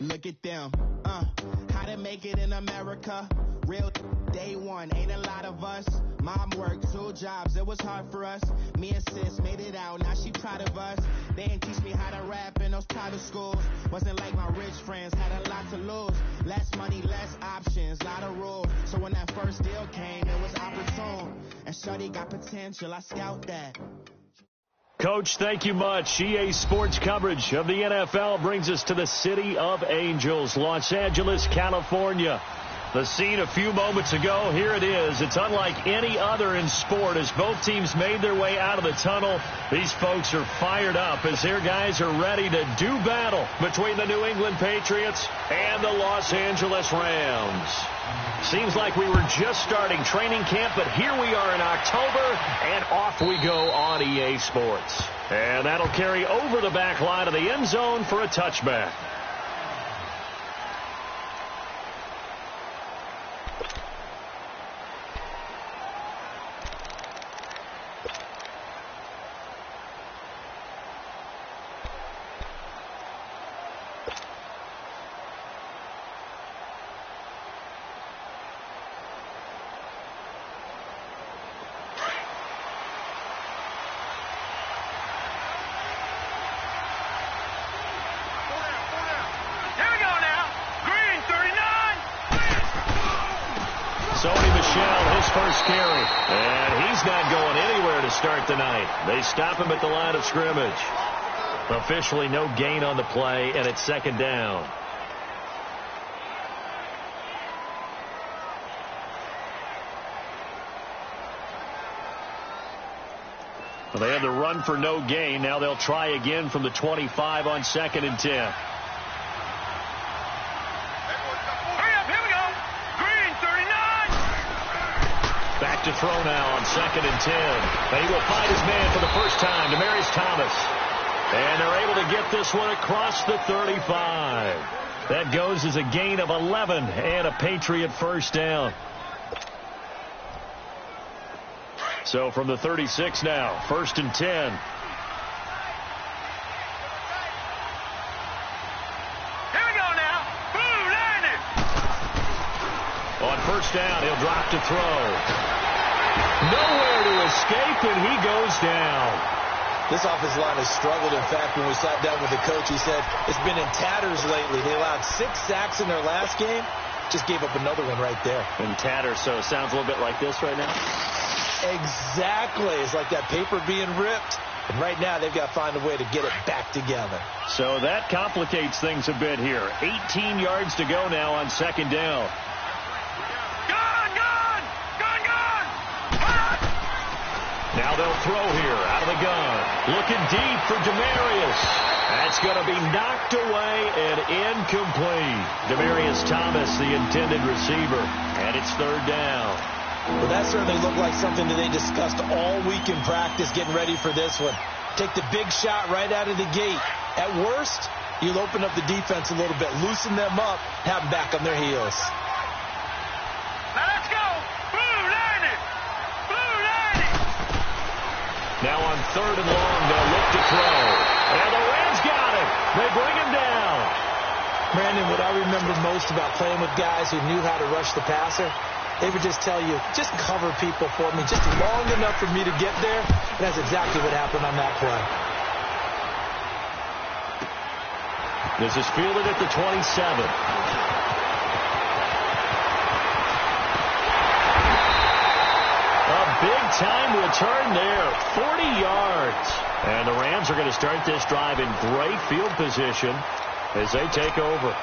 Look at them. How to make it in America. Real day one. Ain't a lot of us. Mom worked 2 jobs. It was hard for us. Me and sis made it out. Now she proud of us. They ain't teach me how to rap in those private schools. Wasn't like my rich friends. Had a lot to lose. Less money, less options. Lot of rules. So when that first deal came, it was opportune. And shorty got potential. I scout that. Coach, thank you much. EA Sports coverage of the NFL brings us to the City of Angels, Los Angeles, California. The scene a few moments ago, here it is. It's unlike any other in sport as both teams made their way out of the tunnel. These folks are fired up as their guys are ready to do battle between the New England Patriots and the Los Angeles Rams. Seems like we were just starting training camp, but here we are in October, and off we go on EA Sports. And that'll carry over the back line of the end zone for a touchback. First carry, and he's not going anywhere to start the night. They stop him at the line of scrimmage. Officially no gain on the play, and it's second down. Well, they had the run for no gain. Now they'll try again from the 25 on 2nd and 10. Back to throw now on 2nd and 10. And he will find his man for the first time, Demaryius Thomas. And they're able to get this one across the 35. That goes as a gain of 11 and a Patriot first down. So from the 36 now, 1st and 10. Here we go now. Boo, line it. On first down, he'll drop to throw. Nowhere to escape, and he goes down. This offensive line has struggled. In fact, when we sat down with the coach, he said it's been in tatters lately. They allowed 6 sacks in their last game. Just gave up another one right there. In tatters, so it sounds a little bit like this right now? Exactly. It's like that paper being ripped. And right now, they've got to find a way to get it back together. So that complicates things a bit here. 18 yards to go now on 2nd down. Now they'll throw here out of the gun. Looking deep for Demaryius. That's going to be knocked away and incomplete. Demaryius Thomas, the intended receiver. And it's 3rd down. Well, that certainly looked like something that they discussed all week in practice getting ready for this one. Take the big shot right out of the gate. At worst, you'll open up the defense a little bit, loosen them up, have them back on their heels. Now let's go. Now on 3rd and long, they'll look to throw. And the Rams got him. They bring him down. Brandon, what I remember most about playing with guys who knew how to rush the passer, they would just tell you, just cover people for me, just long enough for me to get there. And that's exactly what happened on that play. This is fielded at the 27. Big-time return there, 40 yards. And the Rams are going to start this drive in great field position as they take over.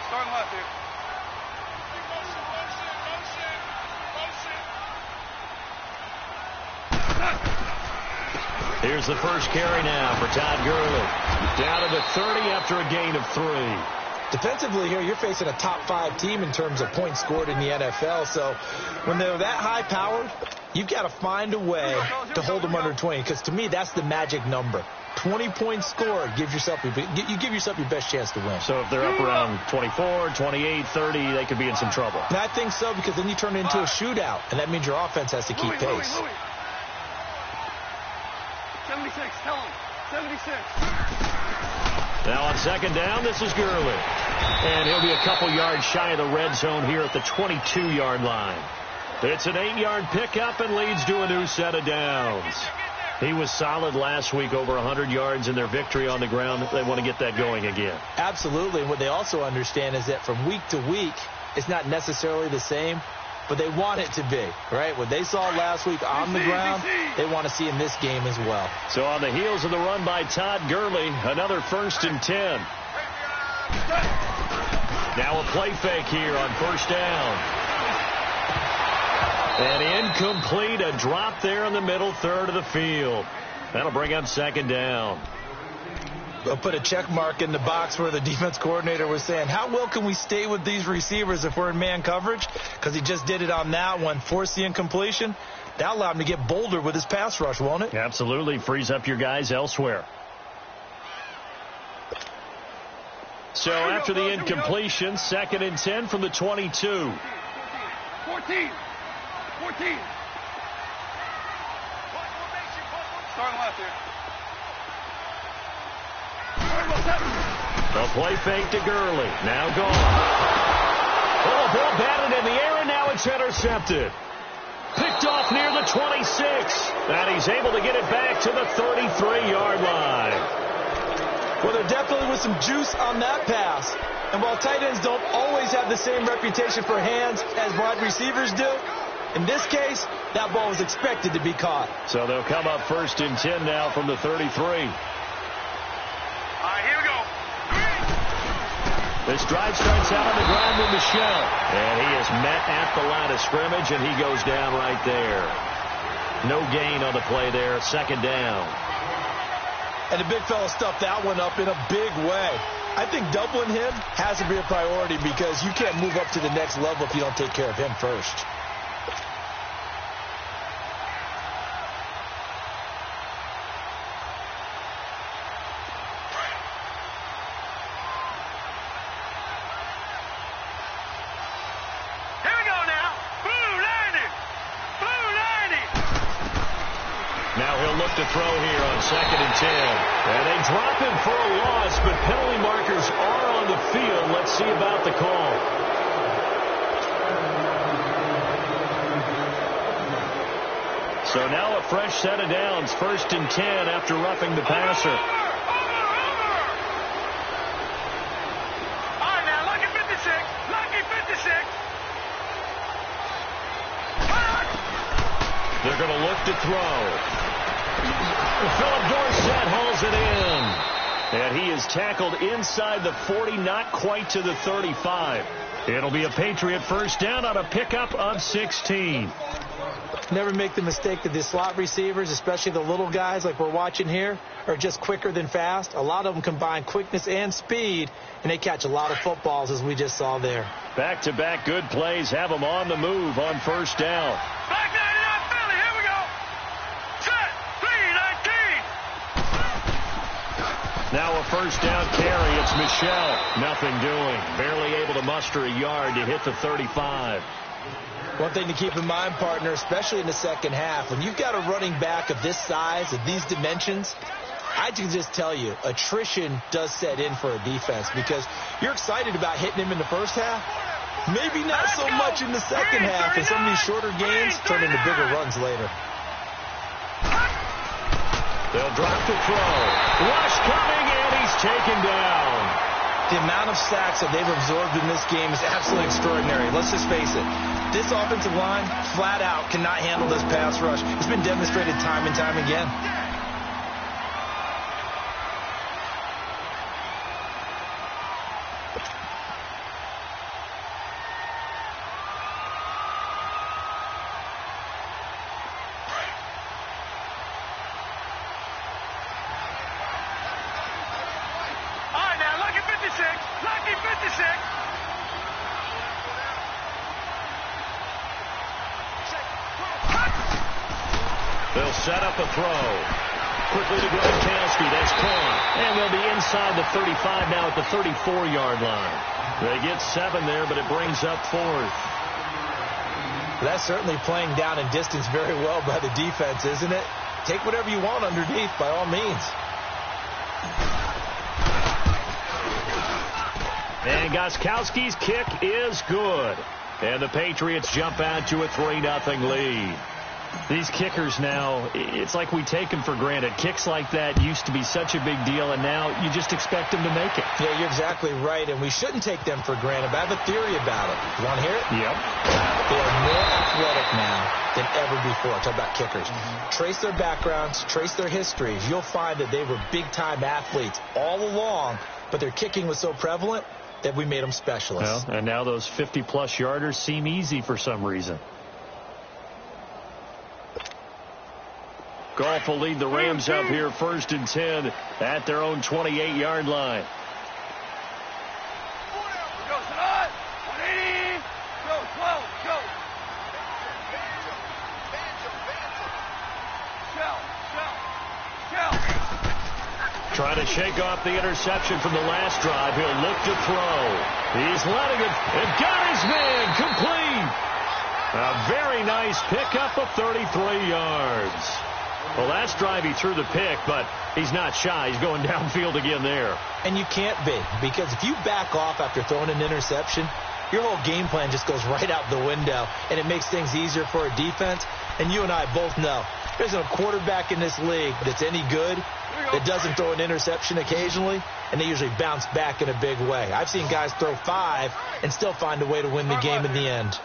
Starting left here. Here's the first carry now for Todd Gurley. Down to the 30 after a gain of 3. Defensively here, you're facing a top 5 team in terms of points scored in the NFL. So when they're that high-powered, you've got to find a way to hold them under 20. Because to me, that's the magic number. 20-point score, you give yourself your best chance to win. So if they're up around 24, 28, 30, they could be in some trouble. And I think so, because then you turn it into a shootout, and that means your offense has to keep pace. 76, tell him. 76. Now on second down, this is Gurley. And he'll be a couple yards shy of the red zone here at the 22-yard line. It's an 8-yard pickup and leads to a new set of downs. He was solid last week, over 100 yards in their victory on the ground. They want to get that going again. Absolutely. And what they also understand is that from week to week, it's not necessarily the same, but they want it to be, right? What they saw last week on the ground, they want to see in this game as well. So on the heels of the run by Todd Gurley, another 1st and 10. Now a play fake here on first down. And incomplete, a drop there in the middle third of the field. That'll bring up second down. I'll put a check mark in the box where the defense coordinator was saying, how well can we stay with these receivers if we're in man coverage? Because he just did it on that one, forced the incompletion. That'll allow him to get bolder with his pass rush, won't it? Absolutely. Frees up your guys elsewhere. So after the incompletion, 2nd and 10 from the 22. 14. 14. Starting left here. The play fake to Gurley. Now gone. Oh, ball batted in the air, and now it's intercepted. Picked off near the 26. And he's able to get it back to the 33-yard line. Well, there definitely was some juice on that pass. And while tight ends don't always have the same reputation for hands as wide receivers do, in this case, that ball was expected to be caught. So they'll come up 1st and 10 now from the 33. All right, here we go. This drive starts out on the ground with Michel. And he is met at the line of scrimmage, and he goes down right there. No gain on the play there. 2nd down. And the big fella stuffed that one up in a big way. I think doubling him has to be a priority because you can't move up to the next level if you don't take care of him first. To throw here on 2nd and 10. And they drop him for a loss, but penalty markers are on the field. Let's see about the call. So now a fresh set of downs. 1st and 10 after roughing the passer. All right, now, lucky 56. Lucky 56. They're going to look to throw. Philip Dorsett hauls it in. And he is tackled inside the 40, not quite to the 35. It'll be a Patriot 1st down on a pickup of 16. Never make the mistake that the slot receivers, especially the little guys like we're watching here, are just quicker than fast. A lot of them combine quickness and speed, and they catch a lot of footballs, as we just saw there. Back-to-back good plays have them on the move on 1st down. Back 99 Philly, here we go. Set, 3-19. Now a 1st down carry. It's Michel. Nothing doing. Barely able to muster a yard to hit the 35. One thing to keep in mind, partner, especially in the second half, when you've got a running back of this size, of these dimensions, I can just tell you, attrition does set in for a defense because you're excited about hitting him in the first half. Maybe not so much in the second half, and some of these shorter gains turn into bigger runs later. They'll drop the throw. Rush coming, and he's taken down. The amount of sacks that they've absorbed in this game is absolutely extraordinary. Let's just face it. This offensive line, flat out, cannot handle this pass rush. It's been demonstrated time and time again. They'll set up a throw. Quickly to Gronkowski. That's caught. And they'll be inside the 35 now at the 34-yard line. They get 7 there, but it brings up 4th. That's certainly playing down in distance very well by the defense, isn't it? Take whatever you want underneath, by all means. And Gostkowski's kick is good. And the Patriots jump out to a 3-0 lead. These kickers now, it's like we take them for granted. Kicks like that used to be such a big deal, and now you just expect them to make it. Yeah, you're exactly right, and we shouldn't take them for granted. But I have a theory about it. You want to hear it? Yep. They are more athletic now than ever before. Talk about kickers. Trace their backgrounds, trace their histories. You'll find that they were big-time athletes all along, but their kicking was so prevalent that we made them specialists. Well, and now those 50-plus yarders seem easy for some reason. Goff will lead the Rams up here 1st and 10 at their own 28-yard line. Go, Salah. 180. Go, 12. Go. Trying to shake off the interception from the last drive. He'll look to throw. He's letting it. And got his man complete. A very nice pickup of 33 yards. Well, last drive he threw the pick, but he's not shy. He's going downfield again there. And you can't be, because if you back off after throwing an interception, your whole game plan just goes right out the window, and it makes things easier for a defense. And you and I both know there's a quarterback in this league that's any good that doesn't throw an interception occasionally, and they usually bounce back in a big way. I've seen guys throw 5 and still find a way to win the game in the end.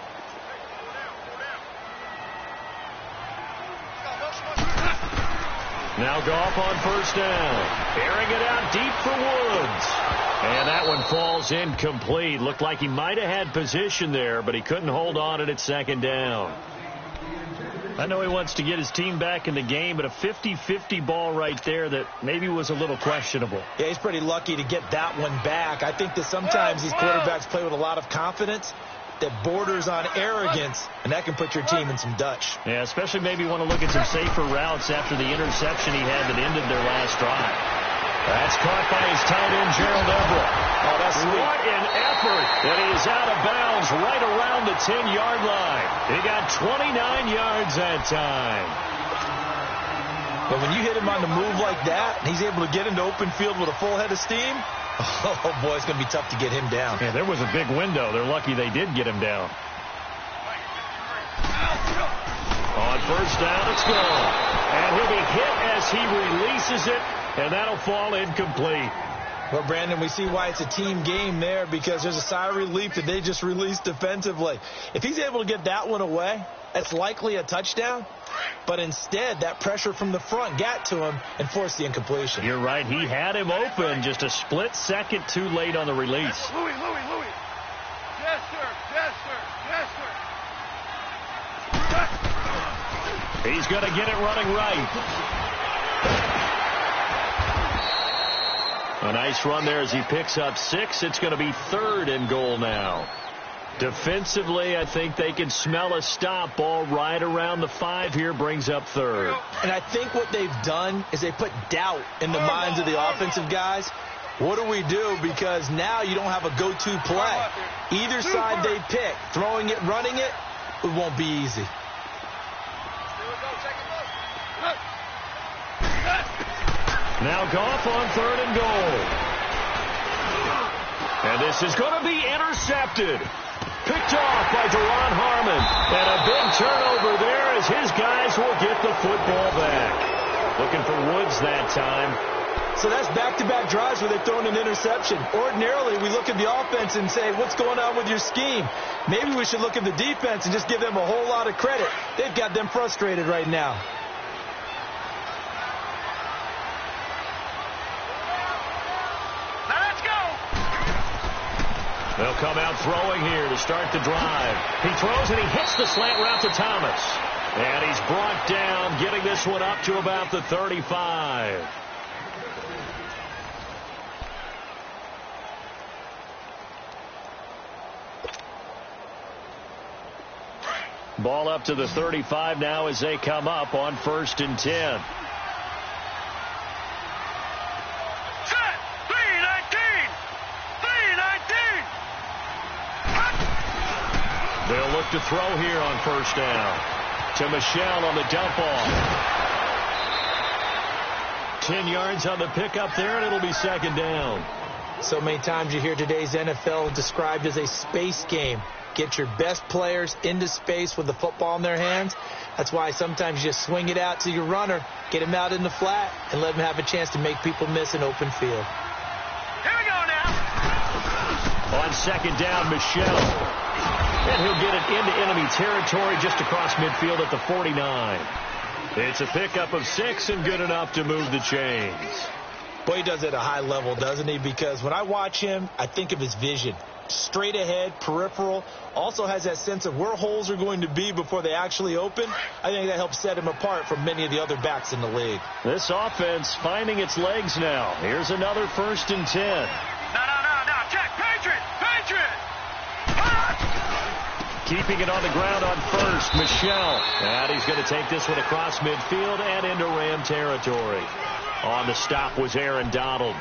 Now Goff on 1st down. Airing it out deep for Woods. And that one falls incomplete. Looked like he might have had position there, but he couldn't hold on at 2nd down. I know he wants to get his team back in the game, but a 50-50 ball right there that maybe was a little questionable. Yeah, he's pretty lucky to get that one back. I think that sometimes these quarterbacks play with a lot of confidence that borders on arrogance, and that can put your team in some Dutch. Yeah, especially maybe want to look at some safer routes after the interception he had that ended their last drive. That's caught by his tight end, Gerald Everett. Oh, that's sweet. What an effort. And he's out of bounds right around the 10-yard line. He got 29 yards that time. But when you hit him on the move like that, and he's able to get into open field with a full head of steam, oh, boy, it's going to be tough to get him down. Yeah, there was a big window. They're lucky they did get him down. On 1st down, it's gone. And he'll be hit as he releases it, and that'll fall incomplete. Well, Brandon, we see why it's a team game there, because there's a sigh of relief that they just released defensively. If he's able to get that one away, that's likely a touchdown. But instead, that pressure from the front got to him and forced the incompletion. You're right. He had him open just a split second too late on the release. Louis. Yes, sir. Yes, sir. Yes, sir. He's going to get it running right. A nice run there as he picks up 6. It's going to be 3rd and goal now. Defensively, I think they can smell a stop. Ball right around the 5 here, brings up 3rd. And I think what they've done is they put doubt in the minds of the offensive guys. What do we do? Because now you don't have a go-to play. Either side they pick, throwing it, running it, it won't be easy. Now Goff on 3rd and goal. And this is going to be intercepted. Picked off by Deron Harmon. And a big turnover there as his guys will get the football back. Looking for Woods that time. So that's back-to-back drives where they've thrown an interception. Ordinarily, we look at the offense and say, what's going on with your scheme? Maybe we should look at the defense and just give them a whole lot of credit. They've got them frustrated right now. They'll come out throwing here to start the drive. He throws and he hits the slant route to Thomas. And he's brought down, getting this one up to about the 35. Ball up to the 35 now as they come up on 1st and 10. look to throw here on first down. To Michel on the dump off. 10 yards on the pickup there, and it'll be second down. So many times you hear today's NFL described as a space game. Get your best players into space with the football in their hands. That's why sometimes you just swing it out to your runner, get him out in the flat, and let him have a chance to make people miss an open field. Here we go now. On second down, Michel. And he'll get it into enemy territory just across midfield at the 49. It's a pickup of 6 and good enough to move the chains. Boy, he does it at a high level, doesn't he? Because when I watch him, I think of his vision. Straight ahead, peripheral, also has that sense of where holes are going to be before they actually open. I think that helps set him apart from many of the other backs in the league. This offense finding its legs now. Here's another 1st and 10. No. Check. Patriot. Keeping it on the ground on first, Michel. And he's going to take this one across midfield and into Ram territory. On the stop was Aaron Donald.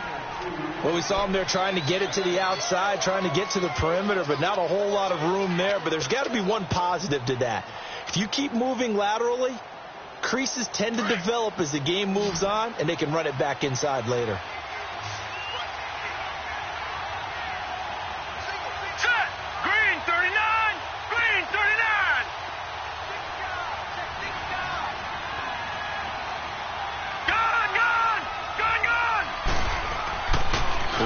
Well, we saw him there trying to get it to the outside, trying to get to the perimeter, but not a whole lot of room there. But there's got to be one positive to that. If you keep moving laterally, creases tend to develop as the game moves on, and they can run it back inside later. Set. Green 39. Green 39. Gun.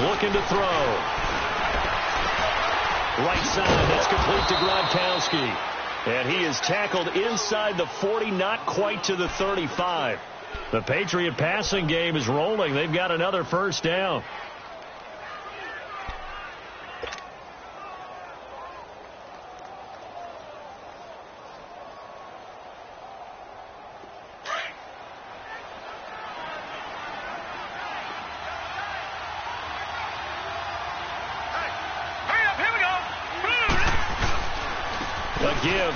Looking to throw. Right side, that's complete to Gronkowski. And he is tackled inside the 40, not quite to the 35. The Patriot passing game is rolling. They've got another first down.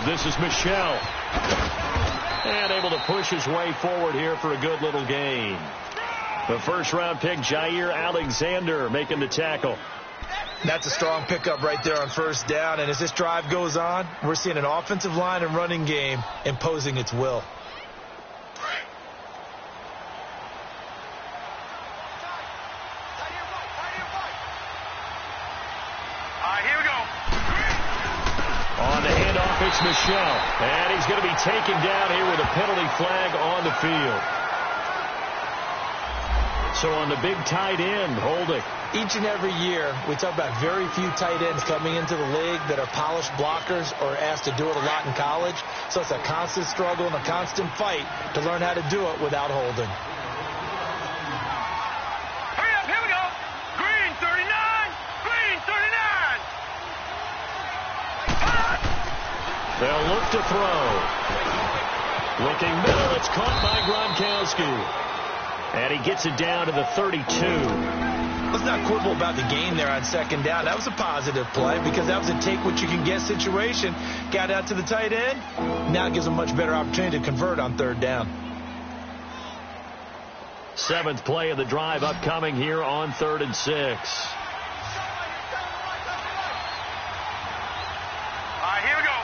This is Michel. And able to push his way forward here for a good little gain. The first-round pick, Jair Alexander, making the tackle. That's a strong pickup right there on first down. And as this drive goes on, we're seeing an offensive line and running game imposing its will. It's Michel, and he's going to be taken down here with a penalty flag on the field. So on the big tight end, holding. Each and every year, we talk about very few tight ends coming into the league that are polished blockers or asked to do it a lot in college. So it's a constant struggle and a constant fight to learn how to do it without holding. Hurry up, here we go. Green 39, green 39. They'll look to throw. Looking middle, it's caught by Gronkowski. And he gets it down to the 32. Let's not quibble about the gain there on second down. That was a positive play because that was a take-what-you-can-get situation. Got out to the tight end. Now it gives them a much better opportunity to convert on third down. 7th play of the drive upcoming here on 3rd and 6. Here we go.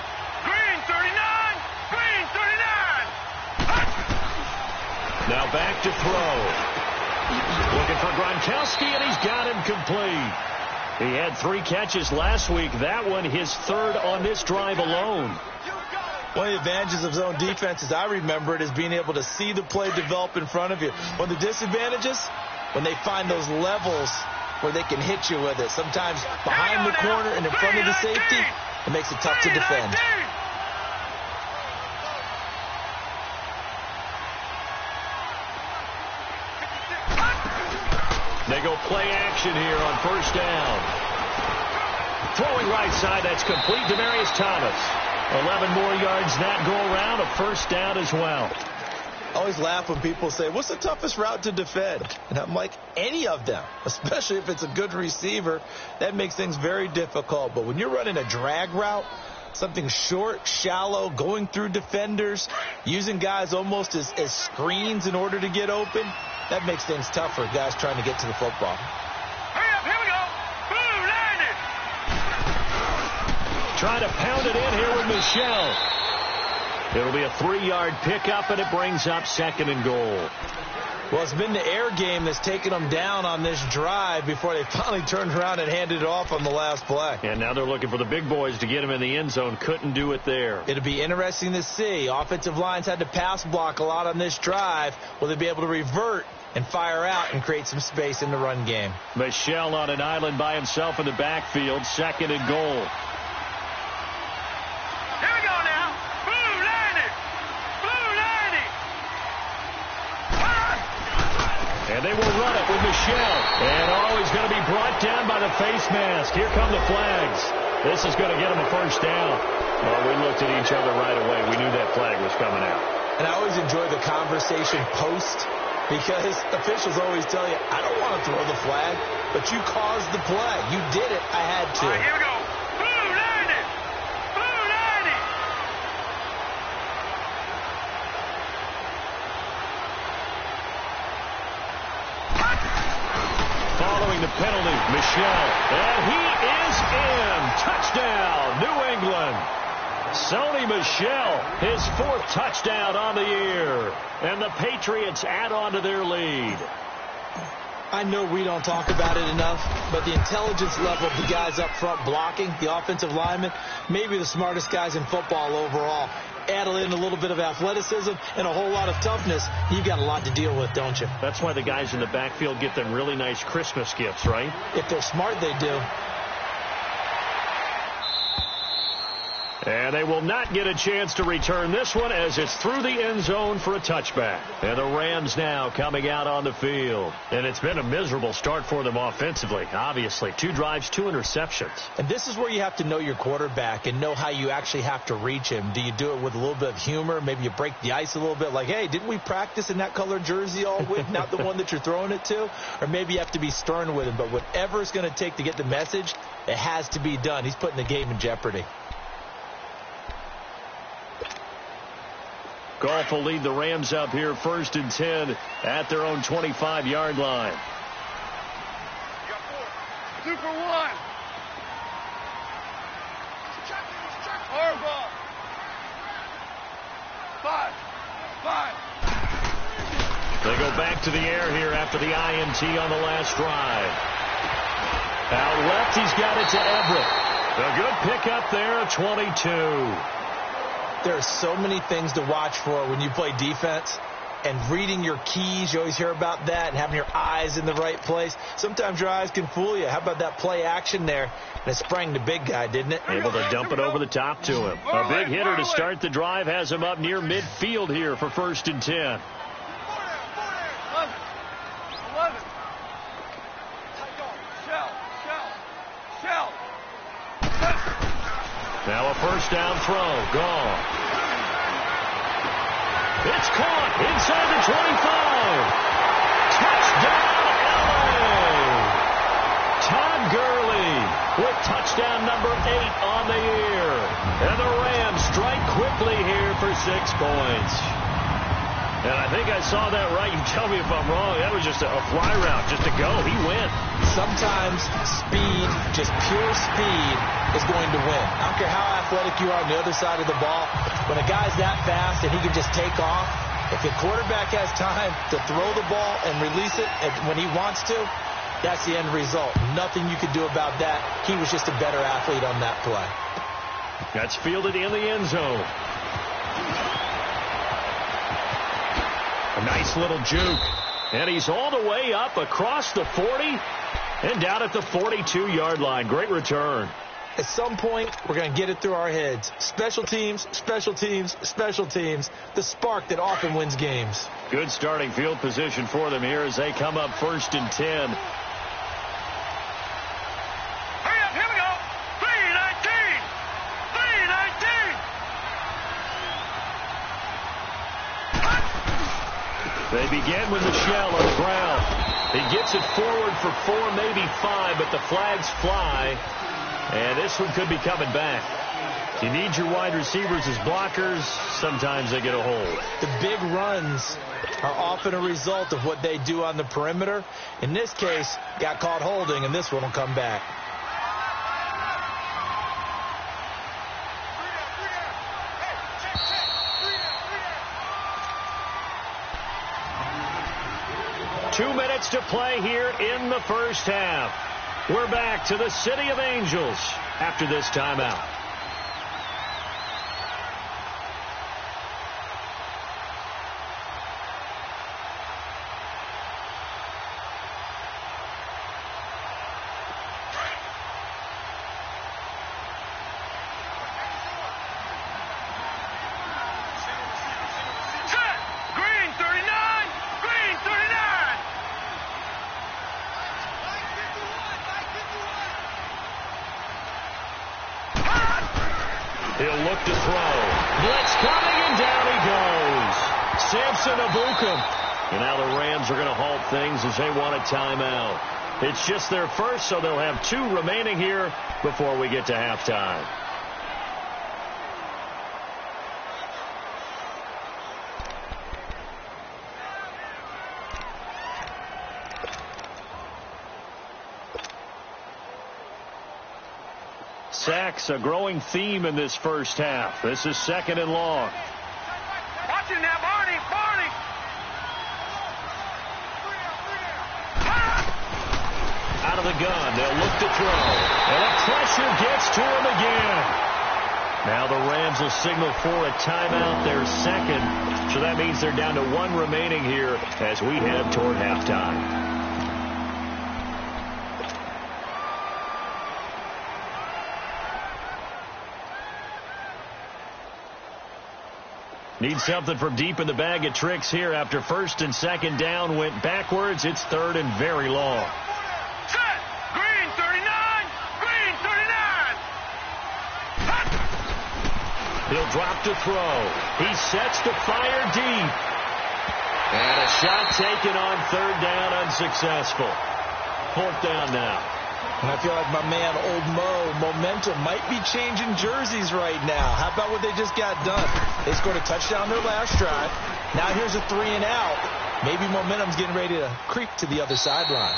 Green 39, green 39. Now back to throw. Looking for Gronkowski, and he's got him complete. He had 3 catches last week. That one, his 3rd on this drive alone. One of the advantages of zone defense, as I remember it, is being able to see the play develop in front of you. One of the disadvantages, when they find those levels where they can hit you with it. Sometimes behind the corner and in front of the safety, it makes it tough to defend. They go play action here on first down. Throwing right side, that's complete. Demaryius Thomas. 11 more yards that go around. A first down as well. I always laugh when people say, what's the toughest route to defend? And I'm like, any of them, especially if it's a good receiver. That makes things very difficult. But when you're running a drag route, something short, shallow, going through defenders, using guys almost as screens in order to get open, that makes things tougher, guys trying to get to the football. Hurry up, here we go. Boom, landed. trying to pound it in here with Michelle. It'll be a 3-yard pickup, and it brings up 2nd and goal. Well, it's been the air game that's taken them down on this drive before they finally turned around and handed it off on the last play. And now they're looking for the big boys to get him in the end zone. Couldn't do it there. It'll be interesting to see. Offensive lines had to pass block a lot on this drive. Will they be able to revert and fire out and create some space in the run game? Michelle on an island by himself in the backfield. 2nd and goal. Here we go now. Blue 90. Blue 90. And they will run it with Michelle. And he's going to be brought down by the face mask. Here come the flags. This is going to get him a first down. Well, we looked at each other right away. We knew that flag was coming out. And I always enjoy the conversation post, because officials always tell you, I don't want to throw the flag, but you caused the play. You did it. I had to. All right, here we go. Blue 90. Blue 90. Following the penalty, Michelle. And he is in. Touchdown, New England. Sony Michel, his 4th touchdown on the year. And the Patriots add on to their lead. I know we don't talk about it enough, but the intelligence level of the guys up front blocking, the offensive linemen, maybe the smartest guys in football overall. Add in a little bit of athleticism and a whole lot of toughness, you've got a lot to deal with, don't you? That's why the guys in the backfield get them really nice Christmas gifts, right? If they're smart, they do. And they will not get a chance to return this one, as it's through the end zone for a touchback. And the Rams now coming out on the field. And it's been a miserable start for them offensively, obviously. 2 drives, 2 interceptions. And this is where you have to know your quarterback and know how you actually have to reach him. Do you do it with a little bit of humor? Maybe you break the ice a little bit, like, hey, didn't we practice in that color jersey all week, not the one that you're throwing it to? Or maybe you have to be stern with him. But whatever it's going to take to get the message, it has to be done. He's putting the game in jeopardy. Goff will lead the Rams up here 1st and 10 at their own 25-yard line. You got 4. 2 for 1. Hard ball. 5. 5. They go back to the air here after the INT on the last drive. Out left, he's got it to Everett. A good pickup there, 22. There are so many things to watch for when you play defense, and reading your keys, you always hear about that, and having your eyes in the right place. Sometimes your eyes can fool you. How about that play action there? And it sprang the big guy, didn't it? Able to dump it over the top to him. A big hitter to start the drive has him up near midfield here for 1st and 10. 11. Shell. Now a first down throw. Gone. It's caught inside the 25. Touchdown, LA. Todd Gurley with touchdown number 8 on the year. And the Rams strike quickly here for 6 points. And I think I saw that right. You tell me if I'm wrong. That was just a fly route, just to go. He went. Sometimes speed, just pure speed, is going to win. I don't care how athletic you are on the other side of the ball. When a guy's that fast and he can just take off, if the quarterback has time to throw the ball and release it when he wants to, that's the end result. Nothing you can do about that. He was just a better athlete on that play. That's fielded in the end zone. A nice little juke. And he's all the way up across the 40 and down at the 42-yard line. Great return. At some point, we're going to get it through our heads. Special teams, special teams, special teams. The spark that often wins games. Good starting field position for them here as they come up 1st and 10. Hurry up, here we go. 319. 319. They begin with Michelle on the ground. He gets it forward for 4, maybe 5, but the flags fly. And this one could be coming back. You need your wide receivers as blockers. Sometimes they get a hold. The big runs are often a result of what they do on the perimeter. In this case, got caught holding, and this one will come back. 2 minutes to play here in the first half. We're back to the City of Angels after this timeout. He'll look to throw. Blitz coming, and down he goes. Samson Abukum. And now the Rams are going to halt things as they want a timeout. It's just their first, so they'll have 2 remaining here before we get to halftime. Sacks, a growing theme in this first half. This is 2nd and long. Watch it now, Barney. Out of the gun, they'll look to throw. And the pressure gets to him again. Now the Rams will signal for a timeout, their second. So that means they're down to 1 remaining here as we head toward halftime. Need something from deep in the bag of tricks here after 1st and 2nd down went backwards. It's 3rd and very long. Set. Green 39. Green 39. He'll drop to throw. He sets to fire deep. And a shot taken on 3rd down, unsuccessful. 4th down now. And I feel like my man, Old Mo, momentum might be changing jerseys right now. How about what they just got done? They scored a touchdown their last drive. Now here's a 3 and out. Maybe momentum's getting ready to creep to the other sideline.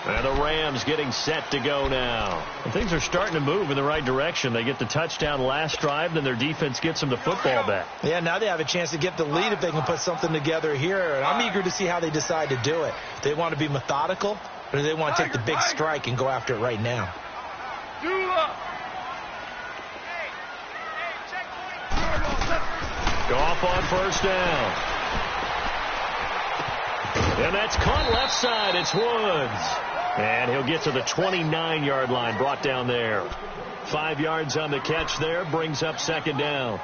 And the Rams getting set to go now. And things are starting to move in the right direction. They get the touchdown last drive, then their defense gets them the football back. Yeah, now they have a chance to get the lead if they can put something together here. And I'm eager to see how they decide to do it. Do they want to be methodical, or do they want to take the big strike and go after it right now? Goff on 1st down. And that's caught left side. It's Woods. And he'll get to the 29-yard line, brought down there. 5 yards on the catch there, brings up 2nd down.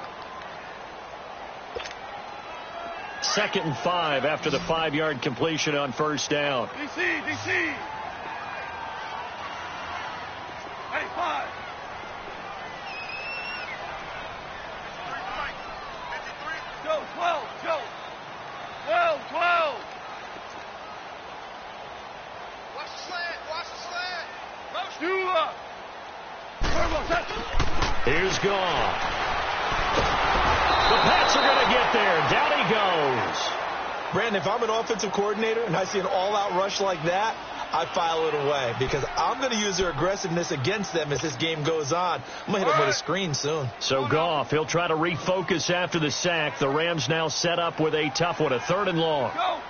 2nd and 5 after the 5-yard completion on 1st down. DC. Hey, 5. Joe, 12. 12. Watch the slant. Here's Goff. The Pats are going to get there. Down he goes. Brandon, if I'm an offensive coordinator and I see an all-out rush like that, I file it away because I'm going to use their aggressiveness against them as this game goes on. I'm going to hit them with a screen soon. So Goff, he'll try to refocus after the sack. The Rams now set up with a tough one, a 3rd and long. Go.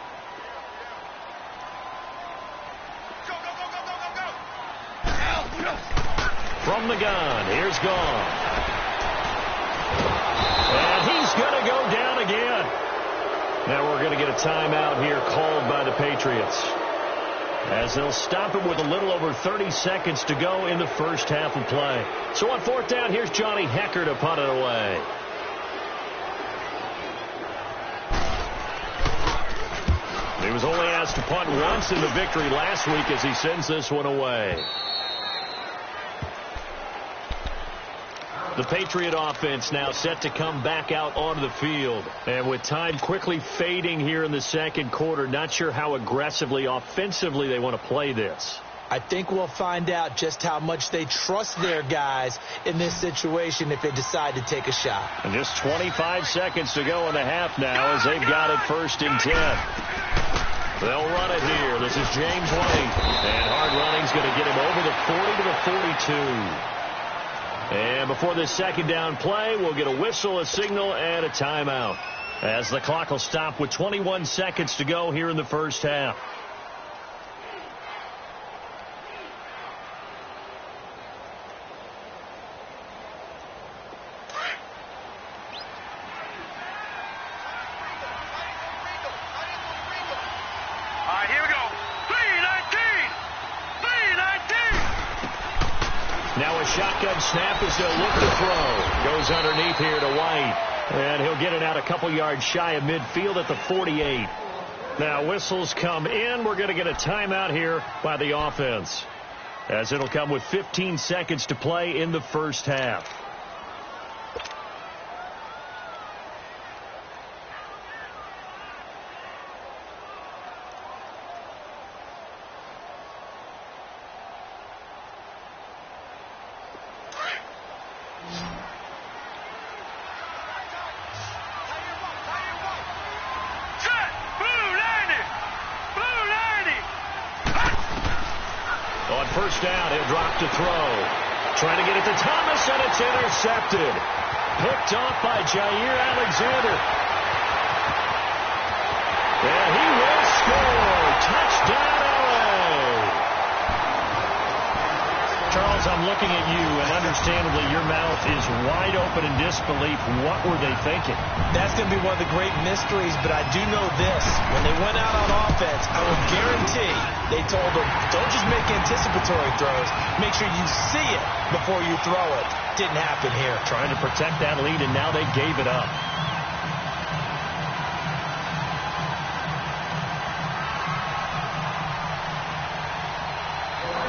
From the gun, here's Goff. And he's going to go down again. Now we're going to get a timeout here called by the Patriots, as they'll stop it with a little over 30 seconds to go in the first half of play. So on 4th down, here's Johnny Hecker to punt it away. He was only asked to punt once in the victory last week as he sends this one away. The Patriot offense now set to come back out onto the field. And with time quickly fading here in the 2nd quarter, not sure how aggressively, offensively they want to play this. I think we'll find out just how much they trust their guys in this situation if they decide to take a shot. And just 25 seconds to go in the half now as they've got it 1st and 10. They'll run it here. This is James White. And hard running's going to get him over the 40 to the 42. And before this 2nd down play, we'll get a whistle, a signal, and a timeout. as the clock will stop with 21 seconds to go here in the first half. Now a shotgun snap as they'll look to throw. Goes underneath here to White. And he'll get it out a couple yards shy of midfield at the 48. Now whistles come in. We're going to get a timeout here by the offense, as it'll come with 15 seconds to play in the first half. On first down, he'll drop to throw. Trying to get it to Thomas, and it's intercepted. Picked off by Jair Alexander. And he will score. Touchdown, LA. Charles, I'm looking at you, and understandably your mouth is wide open in disbelief. What were they thinking? That's going to be one of the great mysteries, but I do know this. When they went out on offense, I will guarantee they told them, don't just make anticipatory throws. Make sure you see it before you throw it. Didn't happen here. Trying to protect that lead, and now they gave it up.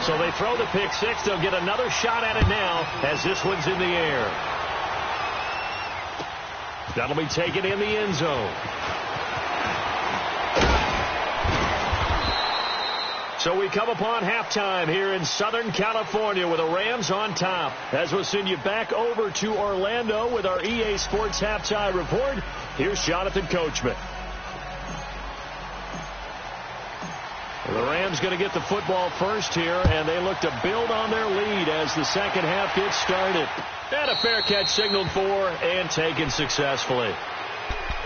So they throw the pick six. They'll get another shot at it now as this one's in the air. That'll be taken in the end zone. So we come upon halftime here in Southern California with the Rams on top. As we'll send you back over to Orlando with our EA Sports Halftime Report, here's Jonathan Coachman. The Rams going to get the football first here, and they look to build on their lead as the second half gets started. And a fair catch signaled for and taken successfully.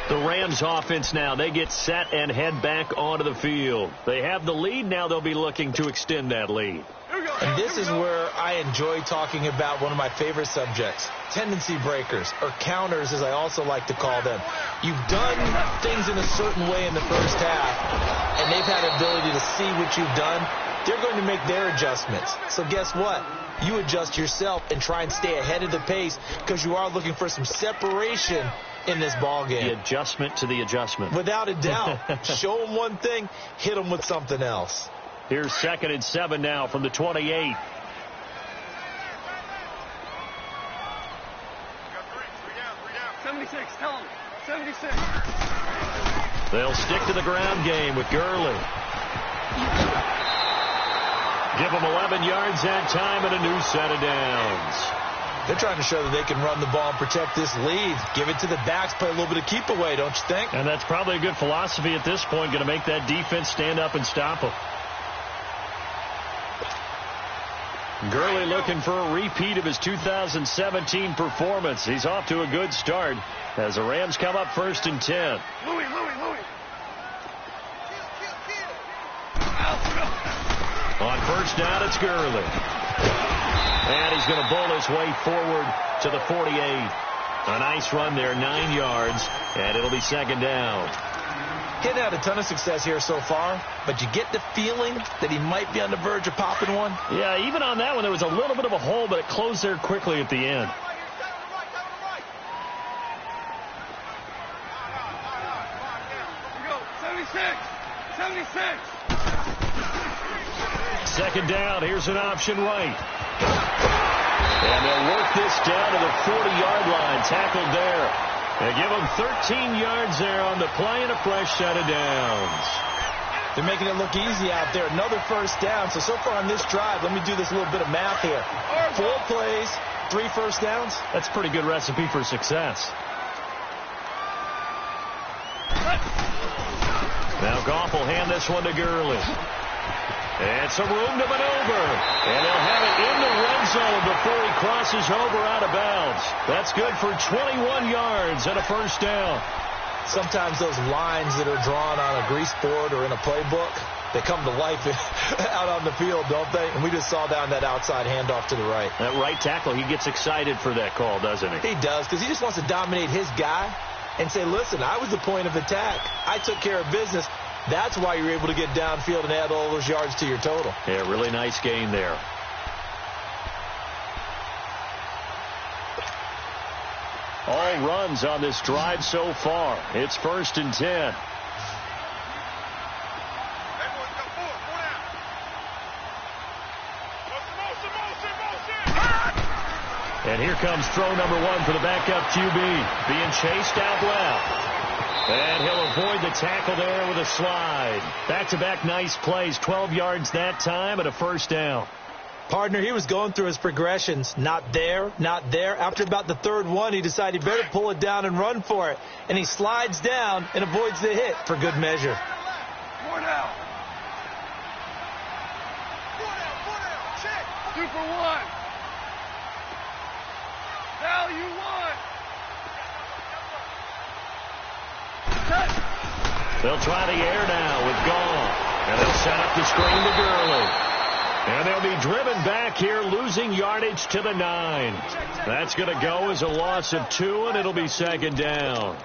The Rams offense now, they get set and head back onto the field. They have the lead. Now they'll be looking to extend that lead. And this is where I enjoy talking about one of my favorite subjects, tendency breakers, or counters as I also like to call them. You've done things in a certain way in the first half, and they've had the ability to see what you've done. They're going to make their adjustments. So guess what? You adjust yourself and try and stay ahead of the pace because you are looking for some separation in this ball game. The adjustment to the adjustment. Without a doubt. Show them one thing, hit them with something else. Here's 2nd and 7 now from the 28. 76, tell them. 76. They'll stick to the ground game with Gurley. Give them 11 yards that time and a new set of downs. They're trying to show that they can run the ball and protect this lead. Give it to the backs, play a little bit of keep away, don't you think? And that's probably a good philosophy at this point, going to make that defense stand up and stop them. Gurley looking for a repeat of his 2017 performance. He's off to a good start as the Rams come up 1st and 10. Louis. On first down, it's Gurley. And he's going to bull his way forward to the 48. A nice run there, 9 yards, and it'll be 2nd down. He hadn't had a ton of success here so far, but you get the feeling that he might be on the verge of popping one. Yeah, even on that one, there was a little bit of a hole, but it closed there quickly at the end. Here we go. 76. 2nd down, here's an option right. And they'll work this down to the 40-yard line, tackled there. They give them 13 yards there on the play and a fresh set of downs. They're making it look easy out there. Another first down. So far on this drive, let me do this little bit of math here. 4 plays, 3 first downs. That's a pretty good recipe for success. Now Goff will hand this one to Gurley. And some room to maneuver. And they'll have it in the red zone before he crosses over out of bounds. That's good for 21 yards and a first down. Sometimes those lines that are drawn on a grease board or in a playbook, they come to life out on the field, don't they? And we just saw that on that outside handoff to the right. That right tackle, he gets excited for that call, doesn't he? He does, because he just wants to dominate his guy and say, listen, I was the point of attack. I took care of business. That's why you're able to get downfield and add all those yards to your total. Yeah, really nice gain there. All runs on this drive so far. It's 1st and 10. And here comes throw number 1 for the backup QB. Being chased out left. And he'll avoid the tackle there with a slide. Back-to-back nice plays. 12 yards that time and a 1st down. Partner, he was going through his progressions. Not there, not there. After about the 3rd one, he decided he better pull it down and run for it. And he slides down and avoids the hit for good measure. 4 down. 2 for 1. Now you won. They'll try the air now with Gall. And they'll set up the screen to Gurley. And they'll be driven back here, losing yardage to the 9. That's going to go as a loss of 2, and it'll be 2nd down.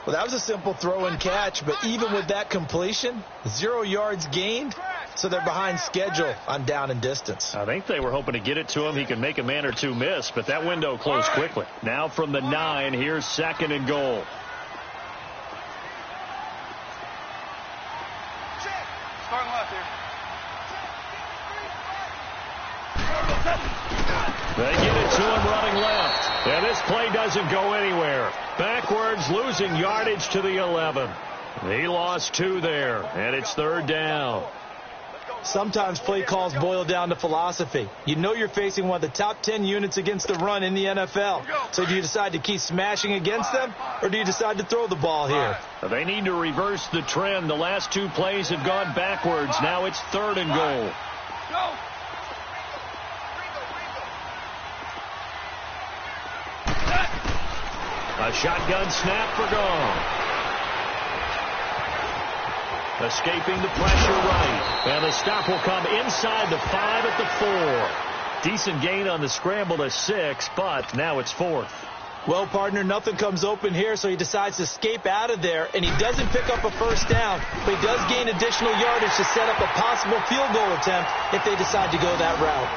Well, that was a simple throw and catch, but even with that completion, 0 yards gained, so they're behind schedule on down and distance. I think they were hoping to get it to him. He could make a man or two miss, but that window closed quickly. Now from the 9, here's 2nd and goal. Starting left here. They get it to him running left. And this play doesn't go anywhere. Backwards, losing yardage to the 11. He lost 2 there, and it's 3rd down. Sometimes play calls boil down to philosophy. You know you're facing one of the top 10 units against the run in the NFL. So do you decide to keep smashing against them, or do you decide to throw the ball here? They need to reverse the trend. The last 2 plays have gone backwards. Now it's 3rd and goal. Go. A shotgun snap for Gall. Escaping the pressure right. And the stop will come inside the 5 at the 4. Decent gain on the scramble to 6, but now it's 4th. Well, partner, nothing comes open here, so he decides to escape out of there, and he doesn't pick up a 1st down, but he does gain additional yardage to set up a possible field goal attempt if they decide to go that route.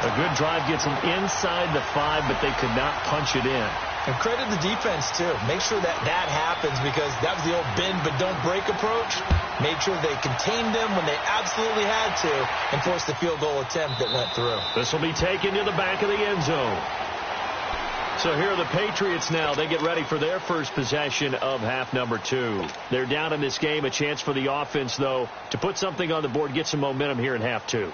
A good drive gets them inside the 5, but they could not punch it in. And credit the defense, too. Make sure that happens, because that was the old bend but don't break approach. Made sure they contained them when they absolutely had to and forced the field goal attempt that went through. This will be taken to the back of the end zone. So here are the Patriots now. They get ready for their first possession of half number 2. They're down in this game. A chance for the offense, though, to put something on the board, get some momentum here in half 2.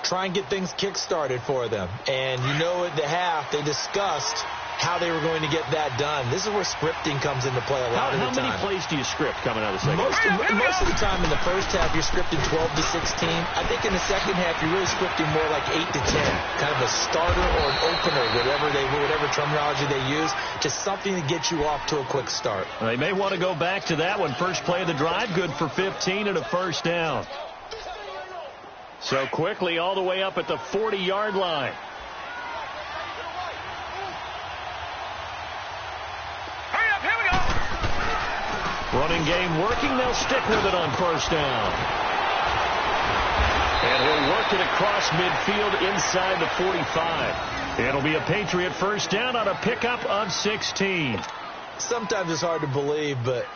Try and get things kick-started for them. And you know at the half they discussed how they were going to get that done. This is where scripting comes into play a lot of the time. How many plays do you script coming out of the second half? Most of the time in the first half, you're scripting 12 to 16. I think in the second half, you're really scripting more like 8 to 10. Kind of a starter or an opener, whatever terminology they use. Just something to get you off to a quick start. They may want to go back to that one. First play of the drive, good for 15 and a 1st down. So quickly all the way up at the 40-yard line. Running game working. They'll stick with it on 1st down. And he'll work it across midfield inside the 45. It'll be a Patriot 1st down on a pickup of 16. Sometimes it's hard to believe, but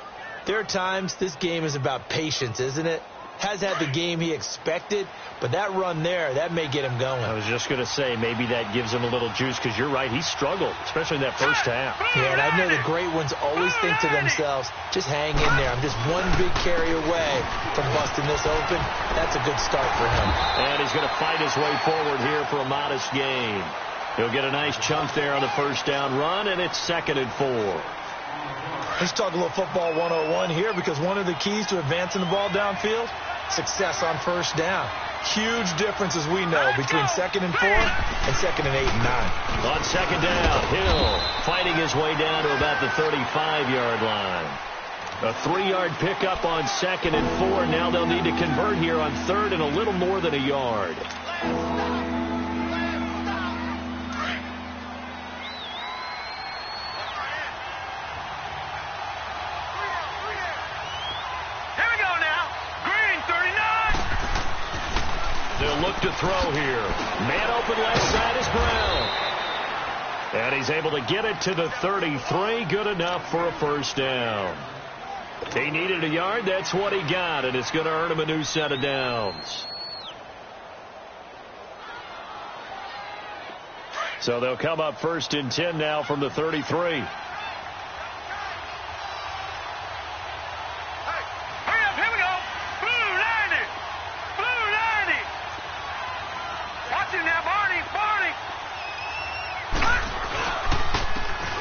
there are times this game is about patience, isn't it? Has had the game he expected, but that run there, that may get him going. I was just going to say, maybe that gives him a little juice, because you're right, he struggled, especially in that first half. Yeah, and I know the great ones always think to themselves, just hang in there. I'm just one big carry away from busting this open. That's a good start for him. And he's going to fight his way forward here for a modest gain. He'll get a nice chunk there on the 1st down run, and it's 2nd and 4. Let's talk a little football 101 here, because one of the keys to advancing the ball downfield, success on 1st down. Huge difference, as we know, between 2nd and 4 and 2nd and 8 and 9. On 2nd down, Hill fighting his way down to about the 35-yard line. A 3-yard pickup on 2nd and 4. Now they'll need to convert here on 3rd and a little more than a yard. Here we go now. Green, 39. They'll look to throw here. Man open left side is Brown. And he's able to get it to the 33. Good enough for a first down. He needed a yard. That's what he got, and it's going to earn him a new set of downs. So they'll come up 1st and 10 now from the 33.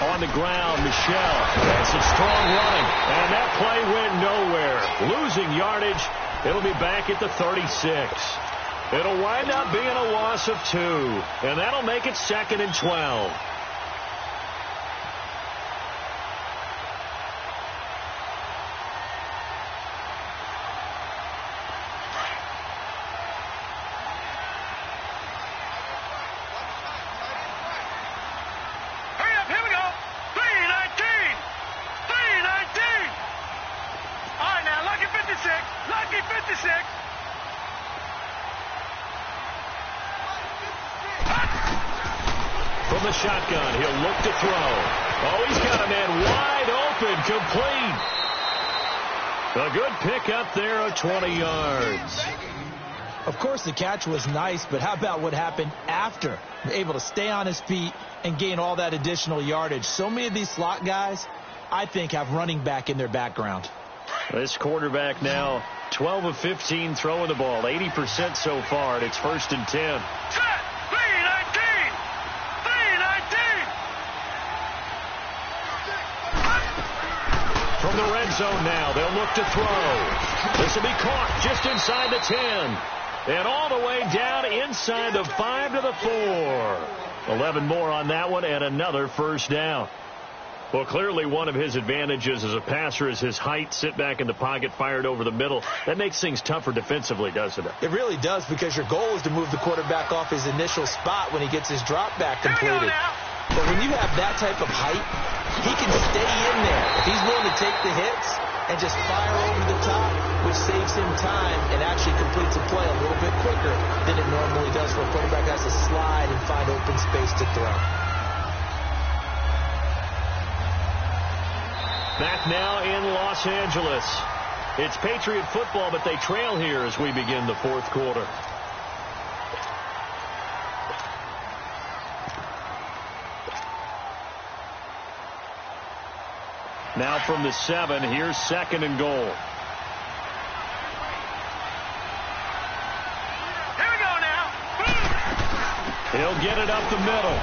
On the ground, Michelle. That's some strong running. And that play went nowhere. Losing yardage. It'll be back at the 36. It'll wind up being a loss of 2. And that'll make it 2nd and 12. From the shotgun, he'll look to throw. Oh, he's got a man wide open, complete. A good pickup there of 20 yards. Of course, the catch was nice, but how about what happened after? Able to stay on his feet and gain all that additional yardage. So many of these slot guys, I think, have running back in their background. This quarterback now 12 of 15 throwing the ball, 80% so far, and it's 1st and 10. From the red zone now, they'll look to throw. This will be caught just inside the 10. And all the way down inside the 5 to the 4. 11 more on that one and another first down. Well, clearly one of his advantages as a passer is his height. Sit back in the pocket, fired over the middle. That makes things tougher defensively, doesn't it? It really does, because your goal is to move the quarterback off his initial spot when he gets his drop back completed. But when you have that type of height, he can stay in there. If he's willing to take the hits and just fire over the top, which saves him time and actually completes a play a little bit quicker than it normally does, where a quarterback has to slide and find open space to throw. Back now in Los Angeles. It's Patriot football, but they trail here as we begin the 4th quarter. Now from the 7, here's 2nd and goal. Here we go now. He'll get it up the middle.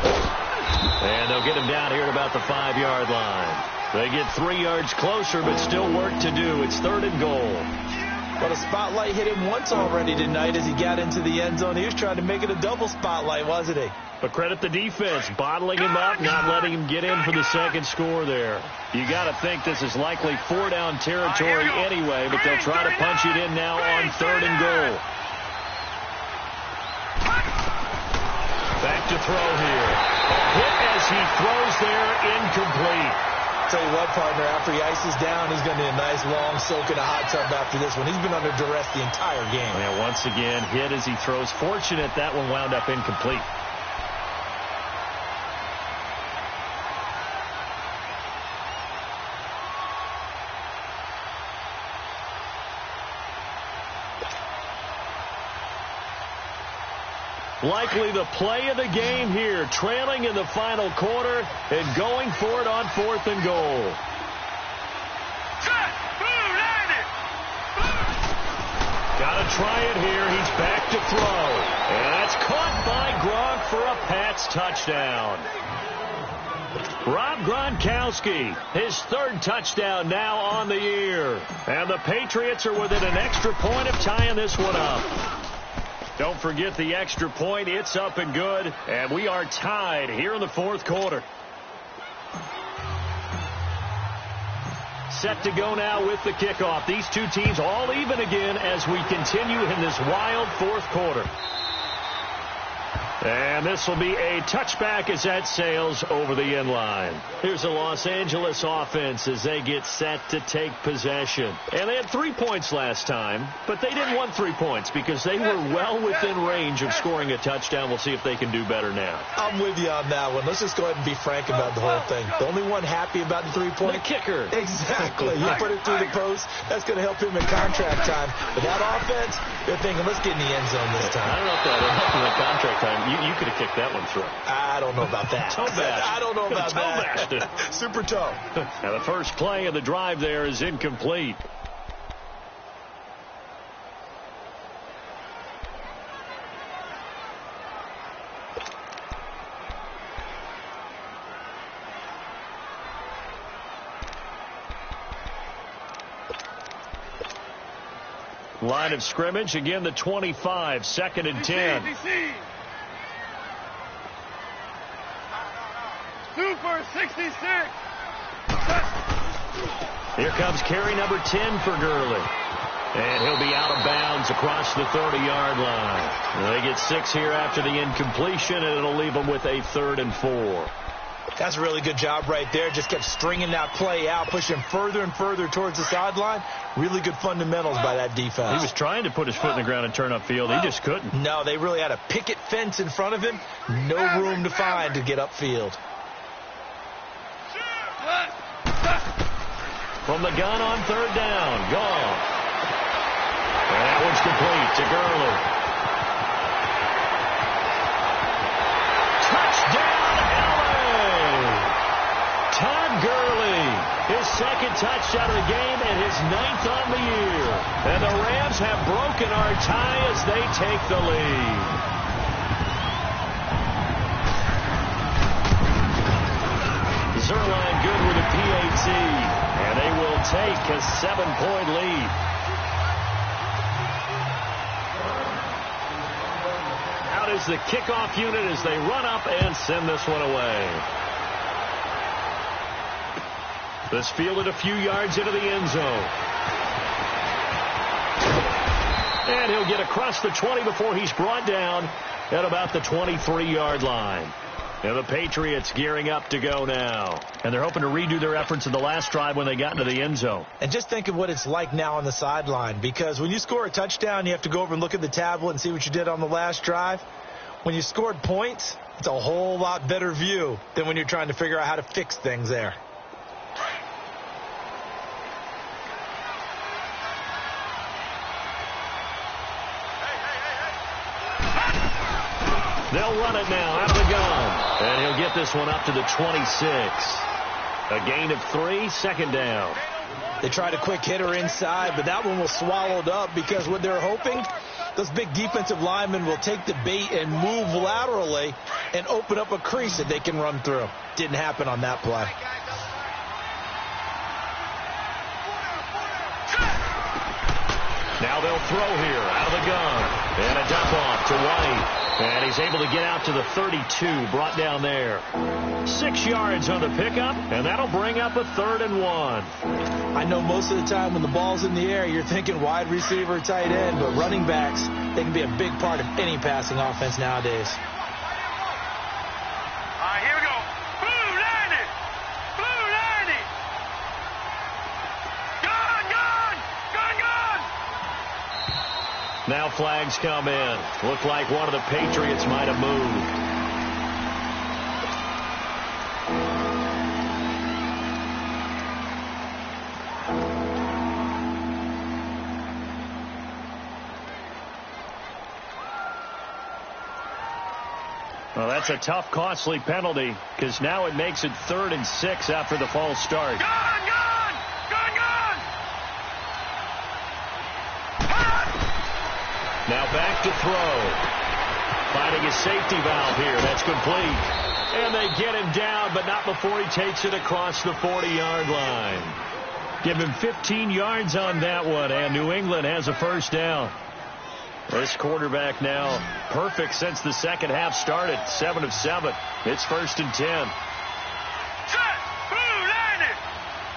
And they'll get him down here at about the 5-yard line. They get 3 yards closer, but still work to do. It's 3rd and goal. Well, the spotlight hit him once already tonight as he got into the end zone. He was trying to make it a double spotlight, wasn't he? But credit the defense, bottling him up, not letting him get in for the 2nd score there. You got to think this is likely 4-down territory anyway, but they'll try to punch it in now on 3rd and goal. Back to throw here. Hit as he throws there, incomplete. Tell you what, partner, after he ices down, he's going to need a nice long soak in a hot tub after this one. He's been under duress the entire game. Yeah, once again, hit as he throws. Fortunate that one wound up incomplete. Likely the play of the game here, trailing in the final quarter and going for it on 4th and goal. Got to try it here. He's back to throw. And that's caught by Gronk for a Pats touchdown. Rob Gronkowski, his 3rd touchdown now on the year. And the Patriots are within an extra point of tying this one up. Don't forget the extra point. It's up and good. And we are tied here in the 4th quarter. set to go now with the kickoff. These two teams all even again as we continue in this wild fourth quarter. And this will be a touchback as that sails over the end line. Here's the Los Angeles offense as they get set to take possession. And they had 3 points last time, but they didn't want 3 points because they were well within range of scoring a touchdown. We'll see if they can do better now. I'm with you on that one. Let's just go ahead and be frank about the whole thing. The only one happy about the 3-point. The kicker. Exactly. You put it through the post. That's going to help him in contract time. But that offense, they're thinking, let's get in the end zone this time. I don't know if that will help him in contract time. You could have kicked that one through. I don't know about that. Toe bash. I don't know about that. Toe bashed. Super toe. Now the first play of the drive there is incomplete. Line of scrimmage, again the 25, 2nd and 10. DC. 2 for 66. Here comes carry number 10 for Gurley. And he'll be out of bounds across the 30-yard line. They get 6 here after the incompletion, and it'll leave them with a 3rd and 4. That's a really good job right there. Just kept stringing that play out, pushing further and further towards the sideline. Really good fundamentals by that defense. He was trying to put his foot in the ground and turn upfield. He just couldn't. No, they really had a picket fence in front of him. No room to find to get upfield. From the gun on 3rd down. Gone. And that one's complete to Gurley. Touchdown, LA! Todd Gurley, his 2nd touchdown of the game and his 9th on the year. And the Rams have broken our tie as they take the lead. Zerline good with a PAT, and they will take a 7-point lead. Out is the kickoff unit as they run up and send this one away. This fielded a few yards into the end zone. And he'll get across the 20 before he's brought down at about the 23-yard line. And the Patriots gearing up to go now. And they're hoping to redo their efforts in the last drive when they got into the end zone. And just think of what it's like now on the sideline. Because when you score a touchdown, you have to go over and look at the tablet and see what you did on the last drive. When you scored points, it's a whole lot better view than when you're trying to figure out how to fix things there. They'll run it now out of the gun. And he'll get this one up to the 26. A gain of 3, 2nd down. They tried a quick hitter inside, but that one was swallowed up because what they're hoping, those big defensive linemen will take the bait and move laterally and open up a crease that they can run through. Didn't happen on that play. Now they'll throw here out of the gun. And a dump off to White. And he's able to get out to the 32, brought down there. 6 yards on the pickup, and that'll bring up a 3rd and 1. I know most of the time when the ball's in the air, you're thinking wide receiver, tight end, but running backs, they can be a big part of any passing offense nowadays. All right, here we go. Blue 90. Blue 90. Gun, gun, gun, gun. Now flags come in. Looked like one of the Patriots might have moved. Well, that's a tough, costly penalty because now it makes it 3rd and 6 after the false start. Gun, gun, gun, gun. Now back to throw. Finding a safety valve here. That's complete. And they get him down, but not before he takes it across the 40-yard line. Give him 15 yards on that one, and New England has a 1st down. This quarterback now perfect since the second half started. 7 of 7. It's 1st and 10. Set. Blue 90.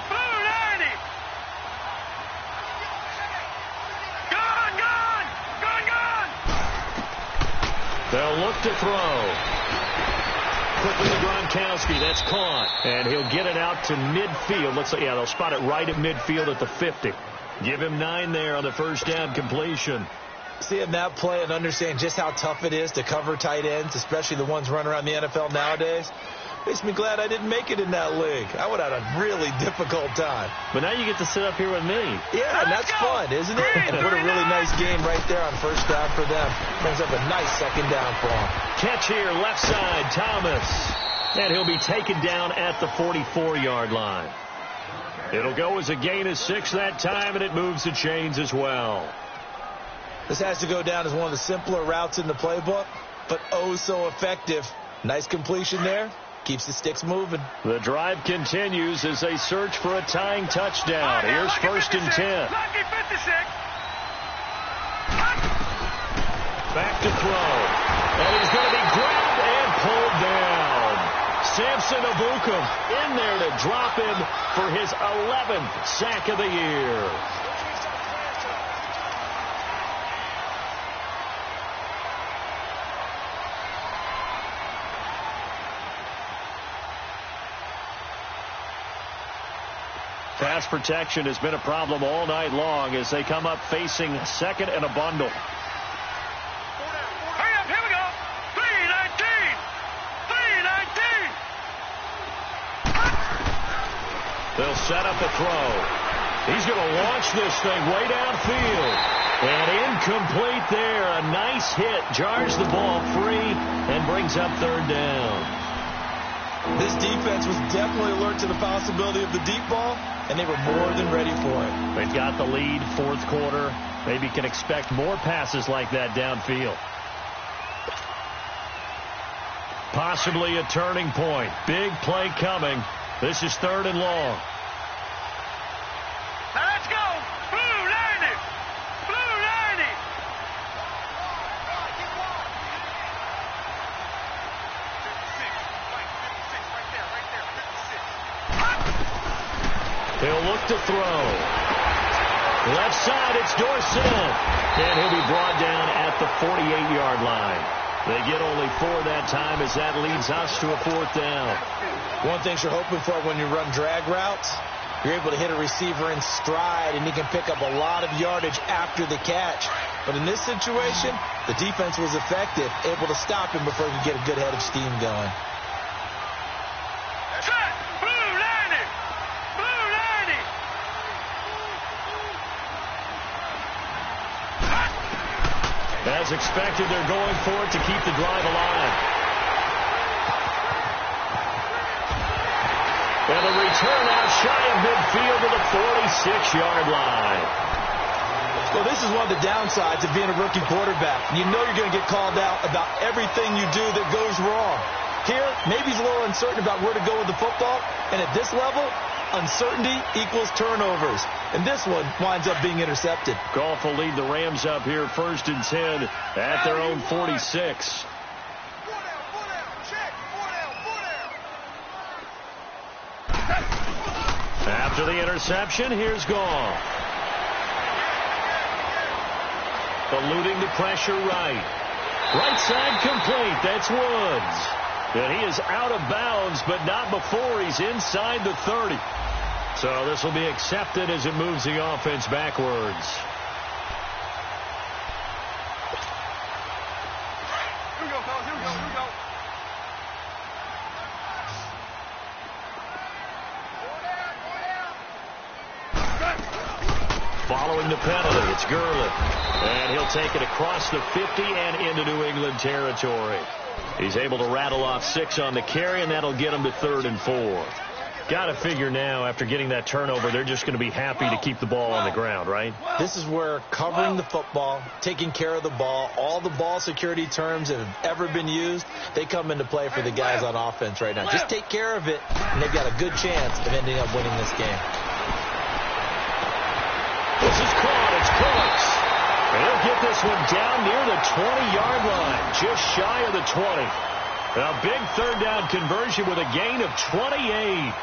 Blue 90. look to throw. Quickly to Gronkowski. That's caught. And he'll get it out to midfield. Looks like, yeah, they'll spot it right at midfield at the 50. Give him 9 there on the first down completion. Seeing that play and understanding just how tough it is to cover tight ends, especially the ones running around the NFL nowadays, makes me glad I didn't make it in that league. I would have had a really difficult time. But now you get to sit up here with me. Yeah, and that's fun, isn't it? And what a really nice game right there on first down for them. Brings up a nice second down for them. Catch here, left side, Thomas. And he'll be taken down at the 44-yard line. It'll go as a gain of 6 that time, and it moves the chains as well. This has to go down as one of the simpler routes in the playbook, but oh so effective. Nice completion there. Keeps the sticks moving. The drive continues as they search for a tying touchdown. Here's first and 10. Back to throw. And he's going to be grabbed and pulled down. Samson Ebukam in there to drop him for his 11th sack of the year. Pass protection has been a problem all night long as they come up facing second and a bundle. Hurry up, here we go. 3-19. They'll set up a throw. He's going to launch this thing way downfield. And incomplete there. A nice hit. Jars the ball free and brings up third down. This defense was definitely alert to the possibility of the deep ball, and they were more than ready for it. They've got the lead, fourth quarter. Maybe can expect more passes like that downfield. Possibly a turning point. Big play coming. This is 3rd and long. Now let's go. Blue 90. Blue 90. He'll look to throw. Left side, it's Dorsett. And he'll be brought down at the 48-yard line. They get only 4 that time as that leads us to a 4th down. One thing you're hoping for when you run drag routes, you're able to hit a receiver in stride, and he can pick up a lot of yardage after the catch. But in this situation, the defense was effective, able to stop him before he could get a good head of steam going. As expected, they're going for it to keep the drive alive. And a return out shy of midfield to the 46-yard line. Well, this is one of the downsides of being a rookie quarterback. You know you're going to get called out about everything you do that goes wrong. Here, maybe he's a little uncertain about where to go with the football. And at this level, uncertainty equals turnovers. And this one winds up being intercepted. Goff will lead the Rams up here 1st and 10 at their own 46. After the interception, here's Goff. Eluding the pressure right. Right side complete. That's Woods. And he is out of bounds, but not before he's inside the 30. So this will be accepted as it moves the offense backwards. Here we go, fellas. Here we go. Following the penalty, it's Gurley. And he'll take it across the 50 and into New England territory. He's able to rattle off 6 on the carry, and that'll get him to 3rd and 4. Got to figure now, after getting that turnover, they're just going to be happy to keep the ball on the ground, right? This is where covering the football, taking care of the ball, all the ball security terms that have ever been used, they come into play for the guys on offense right now. Just take care of it, and they've got a good chance of ending up winning this game. This is caught. It's Cooks. He'll get this one down near the 20-yard line, just shy of the 20. A big 3rd down conversion with a gain of 28.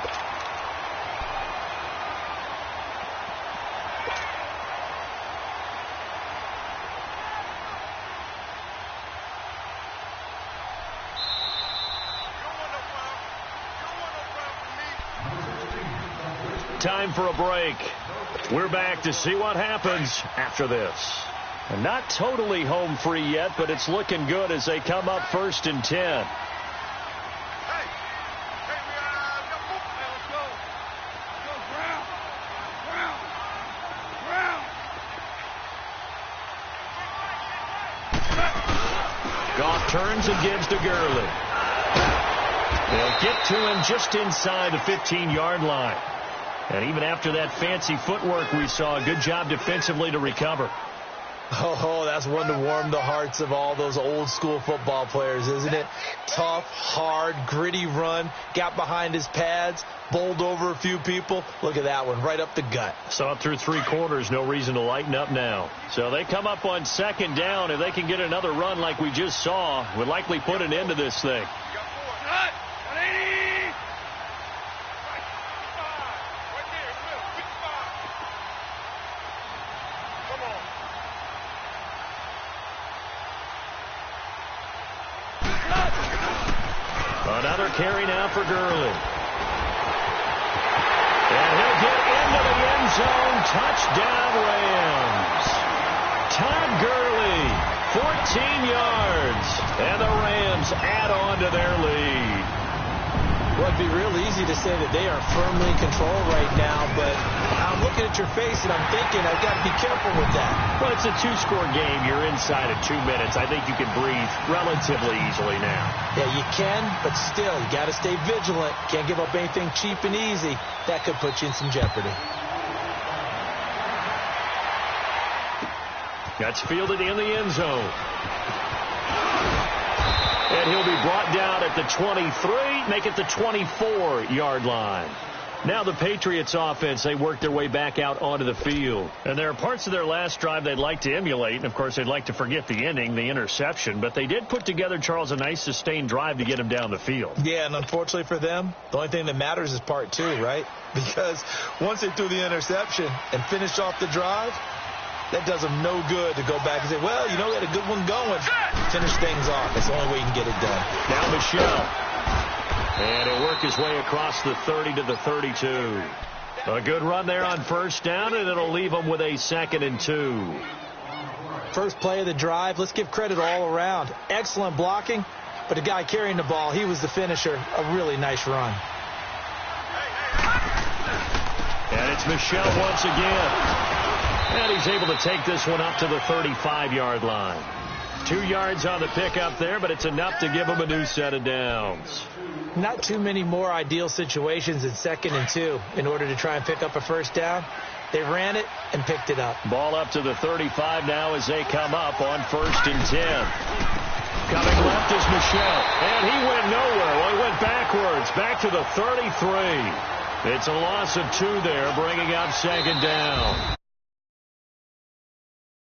Time for a break. We're back to see what happens after this. And not totally home free yet, but it's looking good as they come up 1st and 10. Goff turns and gives to Gurley. They'll get to him just inside the 15-yard line. And even after that fancy footwork we saw, a good job defensively to recover. Oh, that's one to warm the hearts of all those old-school football players, isn't it? Tough, hard, gritty run. Got behind his pads, bowled over a few people. Look at that one, right up the gut. Saw it through 3 quarters. No reason to lighten up now. So they come up on 2nd down. If they can get another run like we just saw, would likely put an end to this thing. Another carry now for Gurley. And he'll get into the end zone. Touchdown, Rams. Todd Gurley, 14 yards. And the Rams add on to their lead. Well, it'd be real easy to say that they are firmly in control right now, but I'm looking at your face and I'm thinking I've got to be careful with that. Well, it's a 2-score game. You're inside of 2 minutes. I think you can breathe relatively easily now. Yeah, you can, but still, you got to stay vigilant. Can't give up anything cheap and easy. That could put you in some jeopardy. That's fielded in the end zone. And he'll be brought down at the 23, make it the 24-yard line. Now the Patriots offense, they work their way back out onto the field. And there are parts of their last drive they'd like to emulate. And, of course, they'd like to forget the ending, the interception. But they did put together, Charles, a nice sustained drive to get him down the field. Yeah, and unfortunately for them, the only thing that matters is part 2, right? Because once they threw the interception and finished off the drive, that does them no good to go back and say, well, you know, we had a good one going. Finish things off. That's the only way you can get it done. Now Michelle. And he'll work his way across the 30 to the 32. A good run there on 1st down, and it'll leave them with a 2nd and 2. First play of the drive. Let's give credit all around. Excellent blocking, but the guy carrying the ball, he was the finisher. A really nice run. And it's Michelle once again. And he's able to take this one up to the 35-yard line. 2 yards on the pickup there, but it's enough to give him a new set of downs. Not too many more ideal situations in 2nd and 2 in order to try and pick up a 1st down. They ran it and picked it up. Ball up to the 35 now as they come up on 1st and 10. Coming left is Michelle. And he went nowhere. Well, he went backwards, back to the 33. It's a loss of 2 there, bringing up 2nd down.